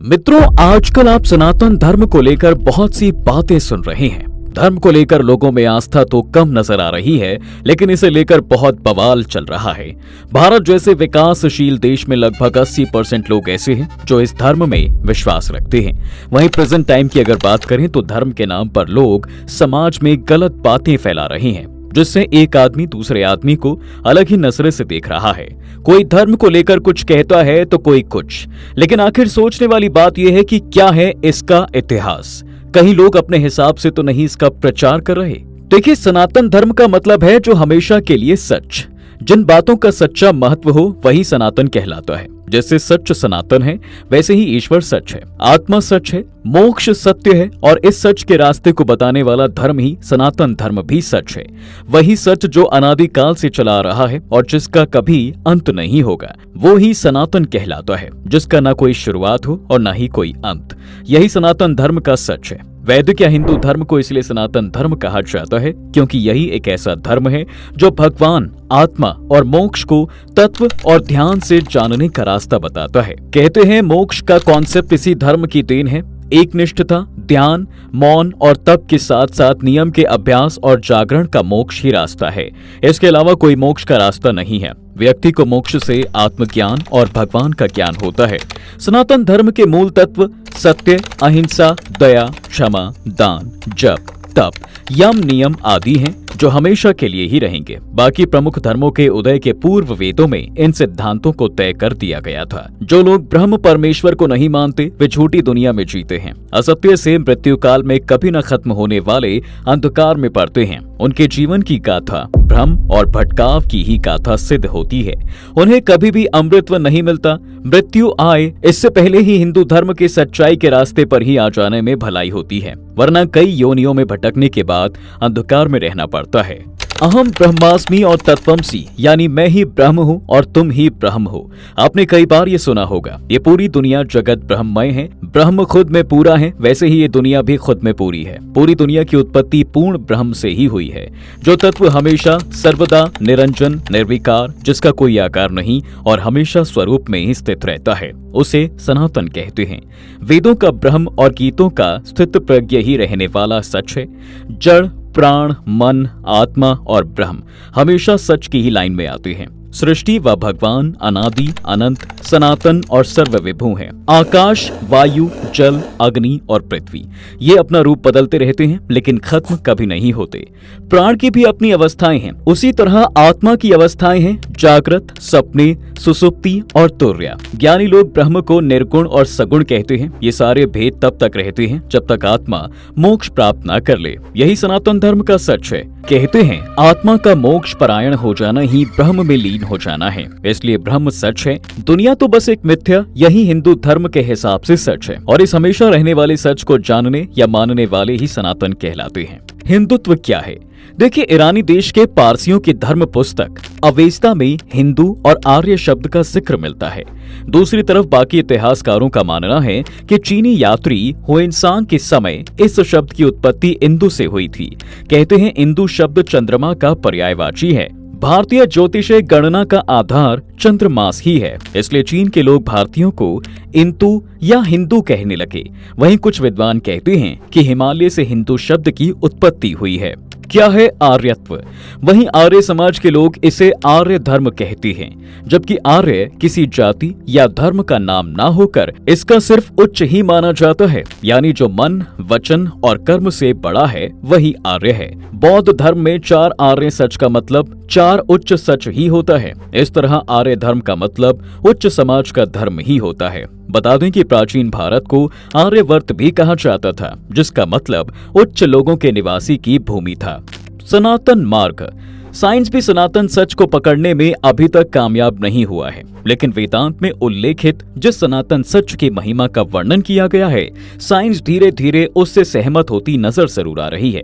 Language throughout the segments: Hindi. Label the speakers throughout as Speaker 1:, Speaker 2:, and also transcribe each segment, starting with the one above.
Speaker 1: मित्रों, आजकल आप सनातन धर्म को लेकर बहुत सी बातें सुन रहे हैं। धर्म को लेकर लोगों में आस्था तो कम नजर आ रही है, लेकिन इसे लेकर बहुत बवाल चल रहा है। भारत जैसे विकासशील देश में लगभग 80% लोग ऐसे हैं जो इस धर्म में विश्वास रखते हैं। वहीं प्रेजेंट टाइम की अगर बात करें तो धर्म के नाम पर लोग समाज में गलत बातें फैला रहे हैं, जिससे एक आदमी दूसरे आदमी को अलग ही नजरे से देख रहा है। कोई धर्म को लेकर कुछ कहता है तो कोई कुछ, लेकिन आखिर सोचने वाली बात यह है कि क्या है इसका इतिहास। कहीं लोग अपने हिसाब से तो नहीं इसका प्रचार कर रहे। देखिए, सनातन धर्म का मतलब है जो हमेशा के लिए सच। जिन बातों का सच्चा महत्व हो वही सनातन कहलाता है। जैसे सच सनातन है, वैसे ही ईश्वर सच है, आत्मा सच है, मोक्ष सत्य है, और इस सच के रास्ते को बताने वाला धर्म ही सनातन धर्म भी सच है। वही सच जो अनादिकाल से चला आ रहा है और जिसका कभी अंत नहीं होगा, वो ही सनातन कहलाता है, जिसका ना कोई शुरुआत हो और ना ही कोई अंत। यही सनातन धर्म का सच है। वैदिक या हिंदू धर्म को इसलिए सनातन धर्म कहा जाता है क्योंकि यही एक ऐसा धर्म है जो भगवान, आत्मा और मोक्ष को तत्व और ध्यान से जानने का रास्ता बताता है। कहते हैं मोक्ष का कॉन्सेप्ट इसी धर्म की देन है। एक निष्ठता, ध्यान, मौन और तप के साथ साथ नियम के अभ्यास और जागरण का मोक्ष ही रास्ता है। इसके अलावा कोई मोक्ष का रास्ता नहीं है। व्यक्ति को मोक्ष से आत्मज्ञान और भगवान का ज्ञान होता है। सनातन धर्म के मूल तत्व सत्य, अहिंसा, दया, क्षमा, दान, जप, तप, यम, नियम आदि हैं जो हमेशा के लिए ही रहेंगे। बाकी प्रमुख धर्मों के उदय के पूर्व वेदों में इन सिद्धांतों को तय कर दिया गया था। जो लोग ब्रह्म परमेश्वर को नहीं मानते वे झूठी दुनिया में जीते हैं। असत्य से मृत्यु काल में कभी न खत्म होने वाले अंधकार में पड़ते हैं। उनके जीवन की गाथा भ्रम और भटकाव की ही गाथा सिद्ध होती है। उन्हें कभी भी अमृतत्व नहीं मिलता। मृत्यु आए इससे पहले ही हिंदू धर्म के सच्चाई के रास्ते पर ही आ जाने में भलाई होती है, वरना कई योनियों में भटकने के बाद अंधकार में रहना पड़ता है। अहम ब्रह्मास्मि और तत्वमसि, यानी मैं ही ब्रह्म हूँ और तुम ही ब्रह्म हो। आपने कई बार ये सुना होगा। ये पूरी दुनिया जगत ब्रह्ममय है। ब्रह्म खुद में पूरा है, वैसे ही ये दुनिया भी खुद में पूरी है। पूरी दुनिया की उत्पत्ति पूर्ण ब्रह्म से ही हुई है, जो तत्व हमेशा सर्वदा निरंजन, निर्विकार, जिसका कोई आकार नहीं और हमेशा स्वरूप में ही स्थित रहता है, उसे सनातन कहते हैं। वेदों का ब्रह्म और गीतों का स्थित प्रज्ञ ही रहने वाला सच है। जड़, प्राण, मन, आत्मा और ब्रह्म हमेशा सच की ही लाइन में आते हैं। सृष्टि व भगवान अनादि, अनंत, सनातन और सर्वविभू हैं। आकाश, वायु, जल, अग्नि और पृथ्वी ये अपना रूप बदलते रहते हैं, लेकिन खत्म कभी नहीं होते। प्राण की भी अपनी अवस्थाएं हैं। उसी तरह आत्मा की अवस्थाएं हैं जागृत, सपने, सुसुप्ति और तुर्य। ज्ञानी लोग ब्रह्म को निर्गुण और सगुण कहते हैं। ये सारे भेद तब तक रहते हैं जब तक आत्मा मोक्ष प्राप्त न कर ले। यही सनातन धर्म का सच है। कहते हैं आत्मा का मोक्ष परायण हो जाना ही ब्रह्म में लीन हो जाना है, इसलिए ब्रह्म सच है, दुनिया तो बस एक मिथ्या। यही हिंदू धर्म के हिसाब से सच है, और इस हमेशा रहने वाले सच को जानने या मानने वाले ही सनातन कहलाते हैं। हिंदुत्व क्या है? देखिए, ईरानी देश के पारसियों की धर्म पुस्तक अवेस्ता में हिंदू और आर्य शब्द का जिक्र मिलता है। दूसरी तरफ बाकी इतिहासकारों का मानना है कि चीनी यात्री हुएनसांग के समय इस शब्द की उत्पत्ति इंदु से हुई थी। कहते हैं इंदु शब्द चंद्रमा का पर्यायवाची है। भारतीय ज्योतिषीय गणना का आधार चंद्रमास ही है, इसलिए चीन के लोग भारतीयों को इंतु या हिंदू कहने लगे। वहीं कुछ विद्वान कहते हैं कि हिमालय से हिंदू शब्द की उत्पत्ति हुई है। क्या है आर्यत्व? वहीं आर्य समाज के लोग इसे आर्य धर्म कहते हैं, जबकि आर्य किसी जाति या धर्म का नाम ना होकर इसका सिर्फ उच्च ही माना जाता है, यानी जो मन, वचन और कर्म से बड़ा है वही आर्य है। बौद्ध धर्म में 4 आर्य सच का मतलब 4 उच्च सच ही होता है। इस तरह आर्य धर्म का मतलब उच्च समाज का धर्म ही होता है। बता दें कि प्राचीन भारत को आर्यवर्त भी कहा जाता था, जिसका मतलब उच्च लोगों के निवासी की भूमि था। सनातन मार्ग। साइंस भी सनातन सच को पकड़ने में अभी तक कामयाब नहीं हुआ है, लेकिन वेदांत में उल्लेखित जिस सनातन सच की महिमा का वर्णन किया गया है, साइंस धीरे धीरे उससे सहमत होती नजर जरूर आ रही है।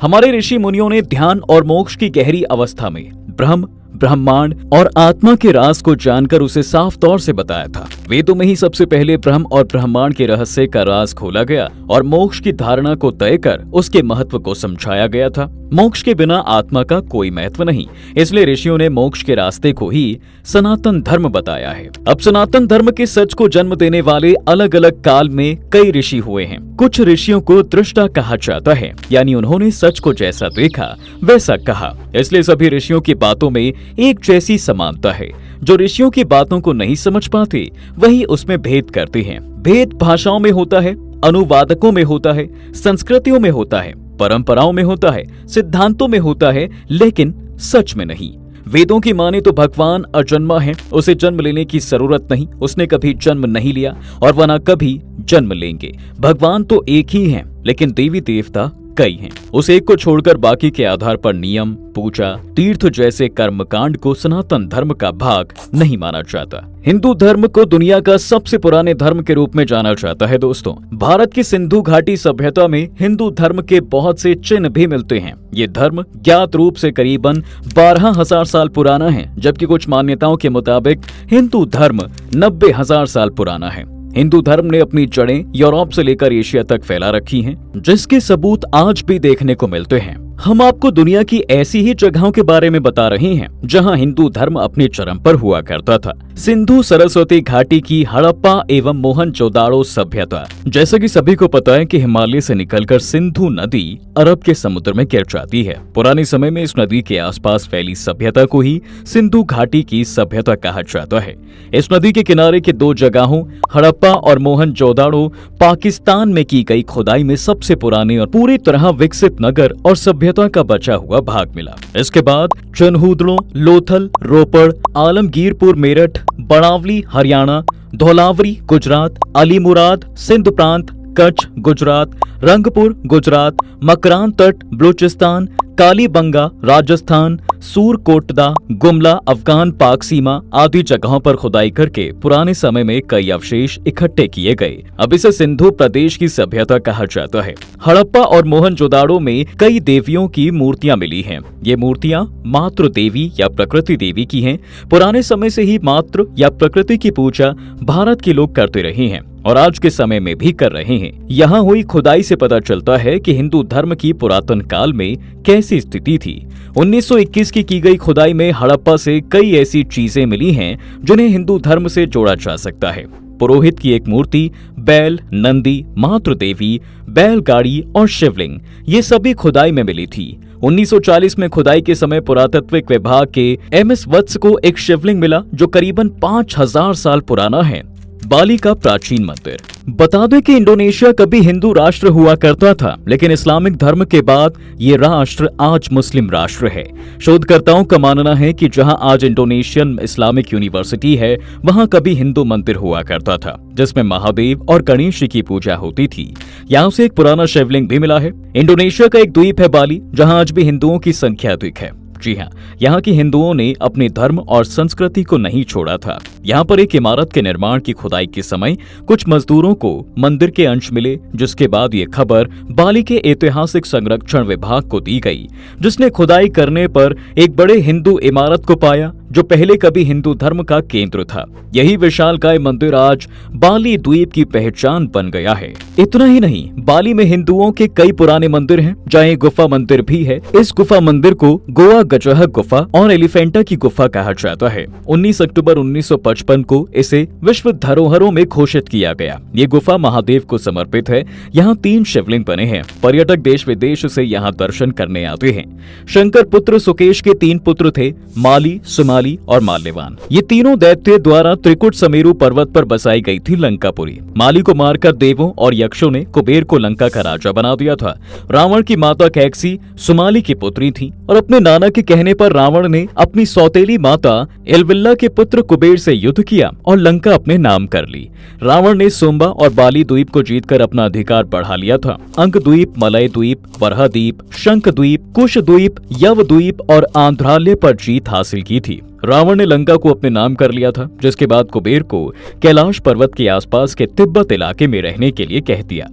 Speaker 1: हमारे ऋषि मुनियों ने ध्यान और मोक्ष की गहरी अवस्था में ब्रह्म, ब्रह्मांड और आत्मा के राज को जानकर उसे साफ तौर से बताया था। वेदों में ही सबसे पहले ब्रह्म और ब्रह्मांड के रहस्य का राज खोला गया और मोक्ष की धारणा को तय कर उसके महत्व को समझाया गया था। मोक्ष के बिना आत्मा का कोई महत्व नहीं, इसलिए ऋषियों ने मोक्ष के रास्ते को ही सनातन धर्म बताया है। अब सनातन धर्म के सच को जन्म देने वाले अलग अलग काल में कई ऋषि हुए हैं। कुछ ऋषियों को दृष्टा कहा जाता है, यानी उन्होंने सच को जैसा देखा वैसा कहा, इसलिए सभी ऋषियों की बातों में एक जैसी समानता है। जो ऋषियों की बातों को नहीं समझ पाते वही उसमें भेद करते हैं। भेद भाषाओं में होता है, अनुवादकों में होता है, संस्कृतियों में होता है, परंपराओं में होता है, सिद्धांतों में होता है, लेकिन सच में नहीं। वेदों की माने तो भगवान अजन्मा है, उसे जन्म लेने की जरूरत नहीं, उसने कभी जन्म नहीं लिया और वह न कभी जन्म लेंगे। भगवान तो एक ही हैं, लेकिन देवी देवता कई हैं। उस एक को छोड़कर बाकी के आधार पर नियम, पूजा, तीर्थ जैसे कर्मकांड को सनातन धर्म का भाग नहीं माना जाता। हिंदू धर्म को दुनिया का सबसे पुराने धर्म के रूप में जाना जाता है। दोस्तों, भारत की सिंधु घाटी सभ्यता में हिंदू धर्म के बहुत से चिन्ह भी मिलते हैं। ये धर्म ज्ञात रूप से करीबन 12,000 साल पुराना है, जबकि कुछ मान्यताओं के मुताबिक हिंदू धर्म 90,000 साल पुराना है। हिंदू धर्म ने अपनी जड़ें यूरोप से लेकर एशिया तक फैला रखी हैं, जिसके सबूत आज भी देखने को मिलते हैं। हम आपको दुनिया की ऐसी ही जगहों के बारे में बता रहे हैं जहां हिंदू धर्म अपने चरम पर हुआ करता था। सिंधु सरस्वती घाटी की हड़प्पा एवं मोहनजोदाड़ो सभ्यता। जैसा कि सभी को पता है कि हिमालय से निकलकर सिंधु नदी अरब के समुद्र में गिर जाती है। पुराने समय में इस नदी के आसपास फैली सभ्यता को ही सिंधु घाटी की सभ्यता कहा जाता है। इस नदी के किनारे के दो जगहों हड़प्पा और मोहनजोदाड़ो पाकिस्तान में की गई खुदाई में सबसे पुराने और पूरी तरह विकसित नगर और सभ्यता का बचा हुआ भाग मिला। इसके बाद चनहूदड़ो, लोथल, रोपड़, आलमगीरपुर मेरठ, बड़ावली हरियाणा, धौलावरी गुजरात, अलीमुराद सिंध प्रांत, कच्छ गुजरात, रंगपुर गुजरात, मकरान तट बलूचिस्तान, कालीबंगा राजस्थान, सूरकोटदा, गुमला अफगान पाक सीमा आदि जगहों पर खुदाई करके पुराने समय में कई अवशेष इकट्ठे किए गए। अब इसे सिंधु प्रदेश की सभ्यता कहा जाता है। हड़प्पा और मोहनजोदाड़ो में कई देवियों की मूर्तियां मिली हैं। ये मूर्तियां मातृ देवी या प्रकृति देवी की हैं। पुराने समय से ही मातृ या प्रकृति की पूजा भारत के लोग करते रहे हैं और आज के समय में भी कर रहे हैं। यहाँ हुई खुदाई से पता चलता है कि हिंदू धर्म की पुरातन काल में कैसी स्थिति थी। 1921 की गई खुदाई में हड़प्पा से कई ऐसी चीजें मिली हैं जिन्हें हिंदू धर्म से जोड़ा जा सकता है। पुरोहित की एक मूर्ति, बैल, नंदी, मातृ देवी, बैलगाड़ी और शिवलिंग, ये सभी खुदाई में मिली थी। 1940 में खुदाई के समय पुरातत्विक विभाग के MS वत्स को एक शिवलिंग मिला जो करीबन 5000 साल पुराना है। बाली का प्राचीन मंदिर। बता दें कि इंडोनेशिया कभी हिंदू राष्ट्र हुआ करता था, लेकिन इस्लामिक धर्म के बाद ये राष्ट्र आज मुस्लिम राष्ट्र है। शोधकर्ताओं का मानना है कि जहां आज इंडोनेशियन इस्लामिक यूनिवर्सिटी है, वहां कभी हिंदू मंदिर हुआ करता था जिसमें महादेव और गणेश जी की पूजा होती थी। यहाँ से एक पुराना शिवलिंग भी मिला है। इंडोनेशिया का एक द्वीप है बाली, जहाँ आज भी हिंदुओं की संख्या अधिक है। जी हाँ, यहाँ के हिंदुओं ने अपने धर्म और संस्कृति को नहीं छोड़ा था। यहाँ पर एक इमारत के निर्माण की खुदाई के समय कुछ मजदूरों को मंदिर के अंश मिले, जिसके बाद ये खबर बाली के ऐतिहासिक संरक्षण विभाग को दी गई, जिसने खुदाई करने पर एक बड़े हिंदू इमारत को पाया जो पहले कभी हिंदू धर्म का केंद्र था। यही विशालकाय मंदिर आज बाली द्वीप की पहचान बन गया है। इतना ही नहीं, बाली में हिंदुओं के कई पुराने मंदिर हैं, जहाँ एक गुफा मंदिर भी है। इस गुफा मंदिर को गोवा गजह गुफा और एलिफेंटा की गुफा कहा जाता है। 19 अक्टूबर 1955 को इसे विश्व धरोहरों में घोषित किया गया। ये गुफा महादेव को समर्पित है। यहाँ 3 शिवलिंग बने हैं। पर्यटक देश विदेश से यहाँ दर्शन करने आते हैं। शंकर पुत्र सुकेश के 3 पुत्र थे, माली, सुमाली और माल्यवान। ये तीनों दैत्य द्वारा त्रिकुट समेरु पर्वत पर बसाई गई थी लंकापुरी। माली को मारकर देवों और यक्षों ने कुबेर को लंका का राजा बना दिया था। रावण की माता कैकसी सुमाली की पुत्री थी और अपने नाना के कहने पर रावण ने अपनी सौतेली माता एलविल्ला के पुत्र कुबेर से युद्ध किया और लंका अपने नाम कर ली। रावण ने सोम्बा और बाली द्वीप को जीतकर अपना अधिकार बढ़ा लिया था। अंक द्वीप, मलय द्वीप, वरहा द्वीप, शंख द्वीप, कुश द्वीप, यव द्वीप और आंध्रालय पर जीत हासिल की थी। रावण ने लंका को अपने नाम कर लिया था, जिसके बाद कुबेर को कैलाश पर्वत के आसपास के तिब्बत इलाके में रहने के लिए कह दिया।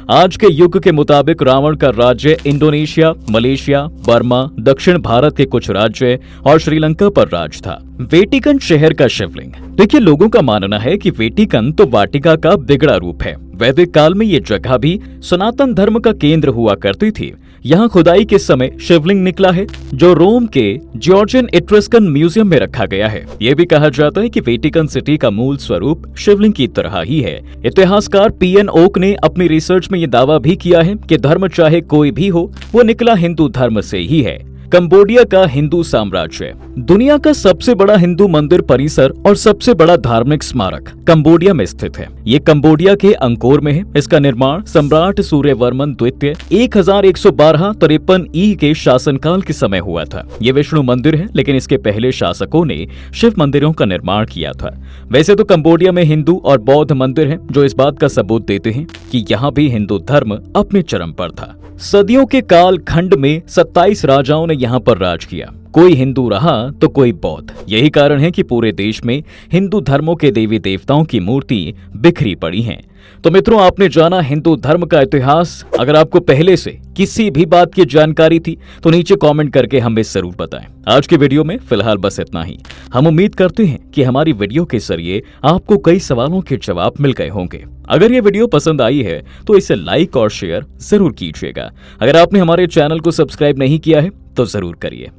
Speaker 1: आज के युग के मुताबिक रावण का राज्य इंडोनेशिया, मलेशिया, बर्मा, दक्षिण भारत के कुछ राज्य और श्रीलंका पर राज था। वेटिकन शहर का शिवलिंग। देखिए, लोगों का मानना है कि वेटिकन तो वाटिका का बिगड़ा रूप है। वैदिक काल में ये जगह भी सनातन धर्म का केंद्र हुआ करती थी। यहाँ खुदाई के समय शिवलिंग निकला है, जो रोम के जॉर्जियन इट्रस्कन म्यूजियम में रखा गया है। ये भी कहा जाता है कि वेटिकन सिटी का मूल स्वरूप शिवलिंग की तरह ही है। इतिहासकार पीएन ओक ने अपनी रिसर्च में ये दावा भी किया है कि धर्म चाहे कोई भी हो, वो निकला हिंदू धर्म से ही है। कंबोडिया का हिंदू साम्राज्य। दुनिया का सबसे बड़ा हिंदू मंदिर परिसर और सबसे बड़ा धार्मिक स्मारक कंबोडिया में स्थित है। ये कंबोडिया के अंकोर में है। इसका निर्माण सम्राट सूर्यवर्मन द्वितीय 1112-53 ई के शासनकाल के समय हुआ था। ये विष्णु मंदिर है, लेकिन इसके पहले शासकों ने शिव मंदिरों का निर्माण किया था। वैसे तो कंबोडिया में हिंदू और बौद्ध मंदिर हैं, जो इस बात का सबूत देते हैं कि यहाँ भी हिंदू धर्म अपने चरम पर था। सदियों के काल खंड में 27 राजाओं ने यहाँ पर राज किया। कोई हिंदू रहा तो कोई बौद्ध। यही कारण है कि पूरे देश में हिंदू धर्मों के देवी देवताओं की मूर्ति बिखरी पड़ी हैं। तो मित्रों, आपने जाना हिंदू धर्म का इतिहास। अगर आपको पहले से किसी भी बात की जानकारी थी तो नीचे कमेंट करके हमें जरूर बताएं। आज के वीडियो में फिलहाल बस इतना ही। हम उम्मीद करते हैं कि हमारी वीडियो के जरिए आपको कई सवालों के जवाब मिल गए होंगे। अगर ये वीडियो पसंद आई है तो इसे लाइक और शेयर जरूर कीजिएगा। अगर आपने हमारे चैनल को सब्सक्राइब नहीं किया है तो जरूर करिए।